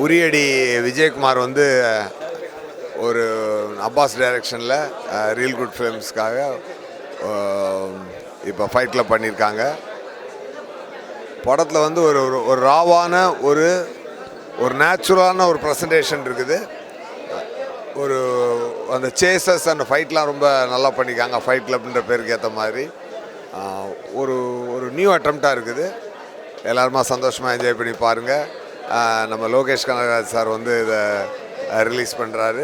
உரியடி விஜயகுமார் வந்து ஒரு அப்பாஸ் டைரக்ஷனில் ரியல் குட் ஃபிலிம்ஸ்க்காக இப்போ ஃபைட் கிளப் பண்ணியிருக்காங்க. படத்தில் வந்து ஒரு ஒரு ராவான ஒரு ஒரு நேச்சுரலான ஒரு ப்ரெசன்டேஷன் இருக்குது. ஒரு அந்த சேசஸ் அந்த ஃபைட்லாம் ரொம்ப நல்லா பண்ணியிருக்காங்க. ஃபைட் கிளப்ன்ற பேருக்கு ஏற்ற மாதிரி ஒரு ஒரு நியூ அட்டம்ப்டாக இருக்குது. எல்லாருமா சந்தோஷமாக என்ஜாய் பண்ணி பாருங்கள். நம்ம லோகேஷ் கனகராஜ் சார் வந்து இதை ரிலீஸ் பண்ணுறாரு,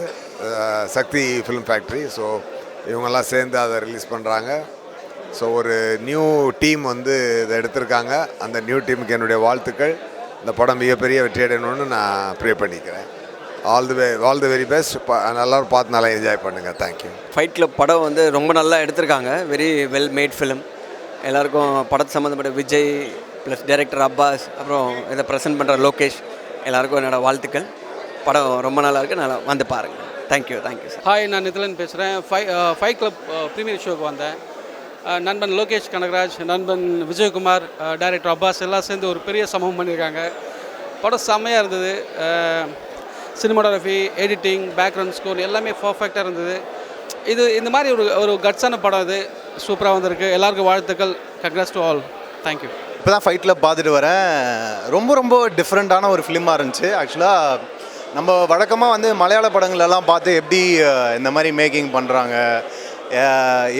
சக்தி ஃபிலிம் ஃபேக்ட்ரி. ஸோ இவங்கெல்லாம் சேர்ந்து அதை ரிலீஸ் பண்ணுறாங்க. ஸோ ஒரு நியூ டீம் வந்து இதை எடுத்திருக்காங்க. அந்த நியூ டீமுக்கு என்னுடைய வாழ்த்துக்கள். இந்த படம் மிகப்பெரிய வெற்றியடையணும்னு நான் ப்ரே பண்ணிக்கிறேன். All the very best. எல்லோரும் பார்த்து நல்லா என்ஜாய் பண்ணுங்கள். தேங்க்யூ. ஃபைட் கிளப் படம் வந்து ரொம்ப நல்லா எடுத்திருக்காங்க. Very well made film. எல்லாருக்கும் படத்து சம்மந்தப்பட்ட விஜய் ப்ளஸ் டைரக்டர் அப்பாஸ், அப்புறம் இதை ப்ரெசென்ட் பண்ணுற லோகேஷ், எல்லாருக்கும் என்னோடய வாழ்த்துக்கள். படம் ரொம்ப நல்லா இருக்குது. நல்லா வந்து பாருங்கள். Thank you sir. ஹாய், நான் நிதிலன் பேசுகிறேன். ஃபைட் கிளப் ப்ரீமியர் ஷோக்கு வந்தேன். நண்பன் லோகேஷ் கனகராஜ், நண்பன் விஜயகுமார், டைரக்டர் அப்பாஸ் எல்லாம் சேர்ந்து ஒரு பெரிய சம்பவம் பண்ணியிருக்காங்க. படம் செம்மையாக இருந்தது. சினிமாட்டோகிராஃபி, எடிட்டிங், பேக்ரவுண்ட் ஸ்கோர் எல்லாமே பர்ஃபெக்டாக இருந்தது. இந்த மாதிரி ஒரு கட்ஸான படம் இது சூப்பராக வந்திருக்கு. எல்லாருக்கும் வாழ்த்துக்கள். Congrats to all. தேங்க்யூ. இப்போ தான் ஃபைட்டில் பார்த்துட்டு வரேன். ரொம்ப டிஃப்ரெண்ட்டான ஒரு ஃபிலிமாக இருந்துச்சு. ஆக்சுவலாக நம்ம வழக்கமாக வந்து மலையாள படங்களெல்லாம் பார்த்து எப்படி இந்த மாதிரி மேக்கிங் பண்ணுறாங்க,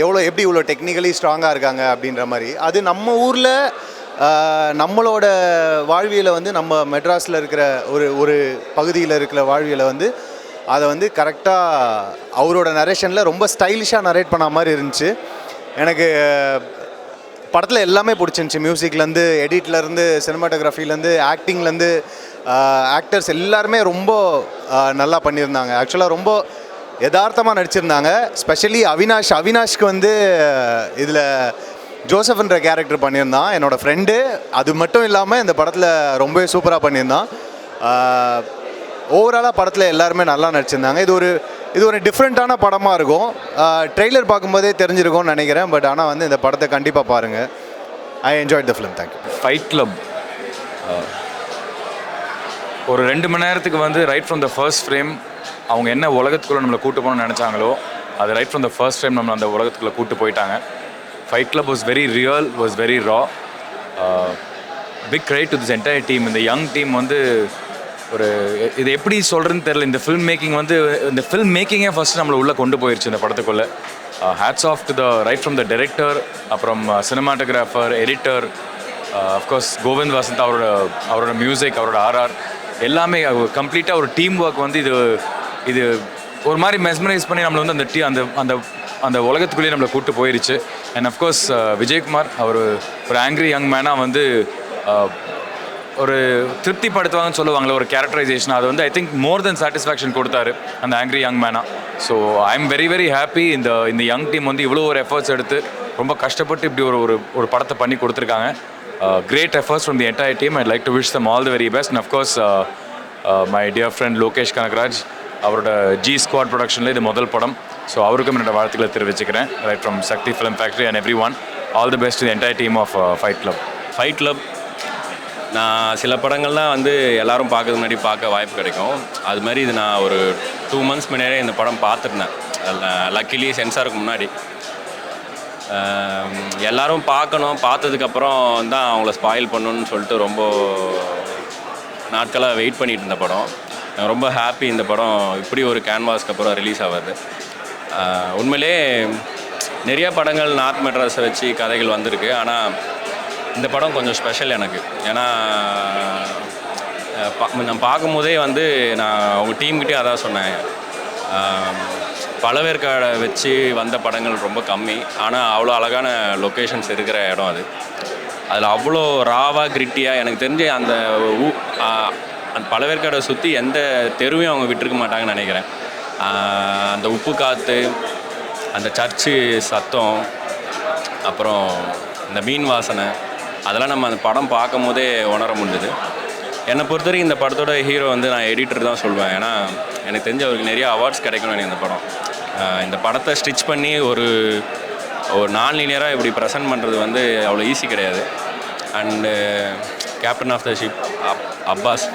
எப்படி இவ்வளோ டெக்னிக்கலி ஸ்ட்ராங்காக இருக்காங்க அப்படின்ற மாதிரி. அது நம்ம ஊரில் நம்மளோட வாழ்வியலை வந்து நம்ம மெட்ராஸில் இருக்கிற ஒரு பகுதியில் இருக்கிற வாழ்வியலை வந்து அதை வந்து கரெக்டாக அவரோட நரேஷனில் ரொம்ப ஸ்டைலிஷாக நரேட் பண்ண மாதிரி இருந்துச்சு. எனக்கு படத்தில் எல்லாமே பிடிச்சிருந்துச்சி. மியூசிக்லேருந்து, எடிட்லேருந்து, சினிமாட்டோகிராஃபிலேருந்து, ஆக்டிங்லேருந்து, ஆக்டர்ஸ் எல்லாருமே ரொம்ப நல்லா பண்ணியிருந்தாங்க. ஆக்சுவலாக ரொம்ப யதார்த்தமாக நடிச்சிருந்தாங்க. ஸ்பெஷலி அவினாஷ்க்கு வந்து இதில் ஜோசப்ன்ற கேரக்டர் பண்ணியிருந்தான், என்னோடய ஃப்ரெண்டு. அது மட்டும் இல்லாமல் இந்த படத்தில் ரொம்பவே சூப்பராக பண்ணியிருந்தான். ஓவராலாக படத்தில் எல்லாருமே நல்லா நடிச்சிருந்தாங்க. இது ஒரு டிஃப்ரெண்ட்டான படமாக இருக்கும். ட்ரெய்லர் பார்க்கும்போதே தெரிஞ்சிருக்கும்னு நினைக்கிறேன். பட் ஆனால் வந்து இந்த படத்தை கண்டிப்பாக பாருங்கள். I enjoyed the film. Thank you. Fight club ஒரு 2 மணி நேரத்துக்கு வந்து right from the first frame அவங்க என்ன உலகத்துக்குள்ளே நம்மளை கூட்டு போகணும்னு நினச்சாங்களோ அது right from the first frame நம்மளை அந்த உலகத்துக்குள்ளே கூட்டு போயிட்டாங்க. Fight club was very real, was very raw. Big credit to this entire team. இந்த யங் டீம் வந்து இது எப்படி சொல்கிறதுன்னு தெரியல. இந்த ஃபில்ம் மேக்கிங் வந்து இந்த ஃபில்ம் மேக்கிங்கே ஃபஸ்ட்டு நம்மளை உள்ளே கொண்டு போயிடுச்சு இந்த படத்துக்குள்ளே. Hats off to the right from the director, அப்புறம் cinematographer, editor, of course Govind Vasanth, அவரோட மியூசிக், அவரோட ஆர்ஆர் எல்லாமே கம்ப்ளீட்டாக ஒரு டீம் ஒர்க் வந்து இது ஒரு மாதிரி மெஸ்மரைஸ் பண்ணி நம்மளை வந்து அந்த அந்த உலகத்துக்குள்ளேயே நம்மளை கூப்பிட்டு போயிடுச்சு. அண்ட் அஃப்கோர்ஸ் விஜயகுமார் அவர் ஒரு ஆங்க்ரி யங் மேனாக வந்து ஒரு திருப்திப்படுத்துவாங்கன்னு சொல்லுவாங்களே ஒரு கேரக்டரைசேஷன், அது வந்து I think more then satisfaction கொடுத்தாரு அந்த ஆங்க்ரி யங் மேனாக. So I am very happy. இந்த யங் டீம் வந்து இவ்வளோ ஒரு எஃபர்ட்ஸ் எடுத்து ரொம்ப கஷ்டப்பட்டு இப்படி ஒரு படத்தை பண்ணி கொடுத்துருக்காங்க. Great efforts from the entire team. I'd like to wish them all the very best. And of course, my dear friend Lokesh Kanagaraj, அவரோட G Squad ப்ரொடக்ஷனில் இது முதல் படம். ஸோ அவருக்கும் என்னோட வாழ்த்துக்களை தெரிவிச்சுக்கிறேன். Right from Sakthi film factory and everyone. All the best to the entire team of fight club. Fight club நான் சில படங்கள்லாம் வந்து எல்லோரும் பார்க்கறது முன்னாடி பார்க்க வாய்ப்பு கிடைக்கும். அது மாதிரி இது நான் ஒரு 2 months முன்னாடியே இந்த படம் பார்த்துருந்தேன். லக்கிலி சென்சாருக்கு முன்னாடி. எல்லோரும் பார்த்ததுக்கப்புறம் தான் அவங்கள ஸ்பாயில் பண்ணணுன்னு சொல்லிட்டு ரொம்ப நாட்களாக வெயிட் பண்ணிட்டு இருந்த படம். நான் ரொம்ப ஹாப்பி இந்த படம் இப்படி ஒரு கேன்வாஸ்க்கு அப்புறம் ரிலீஸ் ஆகுது. உண்மையிலே நிறைய படங்கள் நார்த் மெட்ராஸை வச்சு கதைகள் வந்திருக்கு. ஆனால் இந்த படம் கொஞ்சம் ஸ்பெஷல் எனக்கு. ஏன்னா நான் பார்க்கும்போதே வந்து நான் உங்கள் டீம்கிட்டே அதான் சொன்னேன், பழவேற்காடை வச்சு வந்த படங்கள் ரொம்ப கம்மி. ஆனால் அவ்வளோ அழகான லொக்கேஷன்ஸ் இருக்கிற இடம் அது. அதில் அவ்வளோ ராவாக கிரிட்டியாக எனக்கு தெரிஞ்சு அந்த பழவேற்காடை சுற்றி எந்த தெருவையும் அவங்க விட்டுருக்க மாட்டாங்கன்னு நினைக்கிறேன். அந்த உப்பு காற்று, அந்த சர்ச்சு சத்தம், அப்புறம் இந்த மீன் வாசனை, அதெல்லாம் நம்ம அந்த படம் பார்க்கும் போதே உணர முடிஞ்சுது. என்னை பொறுத்தவரைக்கும் இந்த படத்தோட ஹீரோ வந்து நான் எடிட்டர் தான் சொல்வேன். ஏன்னா எனக்கு தெரிஞ்ச அவருக்கு நிறைய அவார்ட்ஸ் கிடைக்கணும் எனக்கு இந்த படம். இந்த படத்தை ஸ்டிச் பண்ணி ஒரு நான் லீனியராக இப்படி ப்ரெசென்ட் பண்ணுறது வந்து அவ்வளோ ஈஸி கிடையாது. And captain of the ship Abbas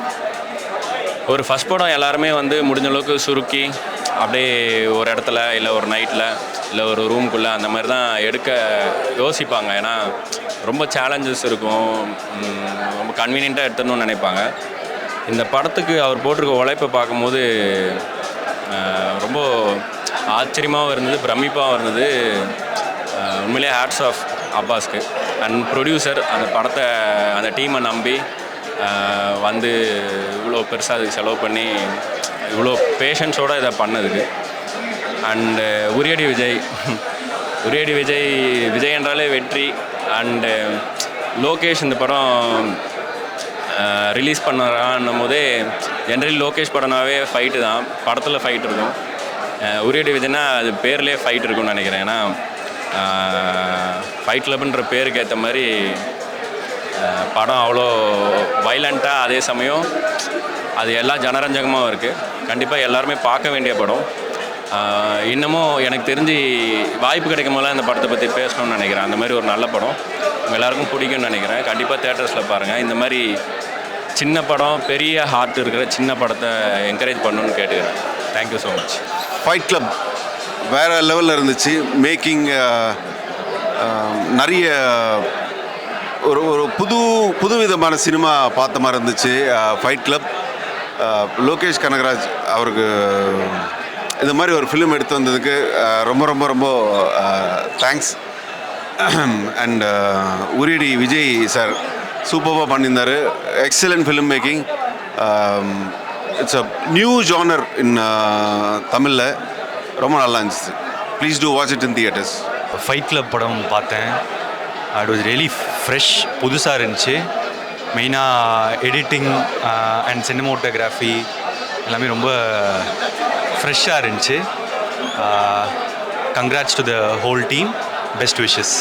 ஒரு ஃபஸ்ட் படம் எல்லாருமே வந்து முடிஞ்ச அளவுக்கு சுருக்கி அப்படியே ஒரு இடத்துல இல்லை ஒரு நைட்டில் இல்லை ஒரு ரூம்குள்ளே அந்த மாதிரி தான் எடுக்க யோசிப்பாங்க. ஏன்னா ரொம்ப சேலஞ்சஸ் இருக்கும், ரொம்ப கன்வீனியண்ட்டாக எடுத்துடணும்னு நினைப்பாங்க. இந்த படத்துக்கு அவர் போட்டிருக்க உழைப்பை பார்க்கும்போது ரொம்ப ஆச்சரியமாகவும் இருந்தது, பிரமிப்பாகவும் இருந்தது. உண்மையிலே ஹேட்ஸ் ஆஃப் அப்பாஸ்க்கு அண்ட் ப்ரொடியூசர் அந்த படத்தை அந்த டீமை நம்பி வந்து இவ்வளோ பெருசாக அதுக்கு செலவு பண்ணி இவ்வளோ பேஷன்ஸோடு இதை பண்ணதுக்கு. அண்டு உரியடி விஜய் என்றாலே வெற்றி. அண்டு லோகேஷ் இந்த படம் ரிலீஸ் பண்ணுறான்னும் போதே ஜென்ரலி லோகேஷ் படம்னாவே ஃபைட்டு தான், படத்தில் ஃபைட் இருக்கும். உரியடி விஜய்னா அது பேர்லேயே ஃபைட் இருக்கும்னு நினைக்கிறேன். ஏன்னா ஃபைட் கிளப்ன்ற பேருக்கு ஏற்ற மாதிரி படம் அவ்வளோ வைலண்ட்டாக, அதே சமயம் அது எல்லா ஜனரஞ்சகமாகவும் இருக்குது. கண்டிப்பாக எல்லாருமே பார்க்க வேண்டிய படம். இன்னமும் எனக்கு தெரிஞ்சு வாய்ப்பு கிடைக்கும் போதெல்லாம் இந்த படத்தை பற்றி பேசணும்னு நினைக்கிறேன். அந்த மாதிரி ஒரு நல்ல படம் எல்லாருக்கும் பிடிக்கும்னு நினைக்கிறேன். கண்டிப்பாக தேட்டர்ஸில் பாருங்கள். இந்த மாதிரி சின்ன படம், பெரிய ஹார்ட் இருக்கிற சின்ன படத்தை என்கரேஜ் பண்ணணும்னு கேட்டுக்கிறேன். Thank you so much. Fight club வேறு லெவலில் இருந்துச்சு. மேக்கிங் நிறைய ஒரு ஒரு புதுவிதமான சினிமா பார்த்த மாதிரி இருந்துச்சு. ஃபைட் கிளப் லோகேஷ் கனகராஜ் அவருக்கு இந்த மாதிரி ஒரு ஃபிலிம் எடுத்து வந்ததுக்கு ரொம்ப ரொம்ப ரொம்ப தேங்க்ஸ். அண்ட் உரியடி விஜய் சார் சூப்பராக பண்ணியிருந்தார். Excellent film making. It's a new genre in தமிழில். ரொம்ப நல்லா இருந்துச்சு. Please do watch it in theatres. Fight Club படம் பார்த்தேன். இட் வாஸ் ரியலி ஃப்ரெஷ், புதுசாக இருந்துச்சு. மெயினாக எடிட்டிங் அண்ட் சினிமோட்டோகிராஃபி எல்லாமே ரொம்ப ஃப்ரெஷ்ஷாக இருந்துச்சு. Congrats to the whole team. Best wishes.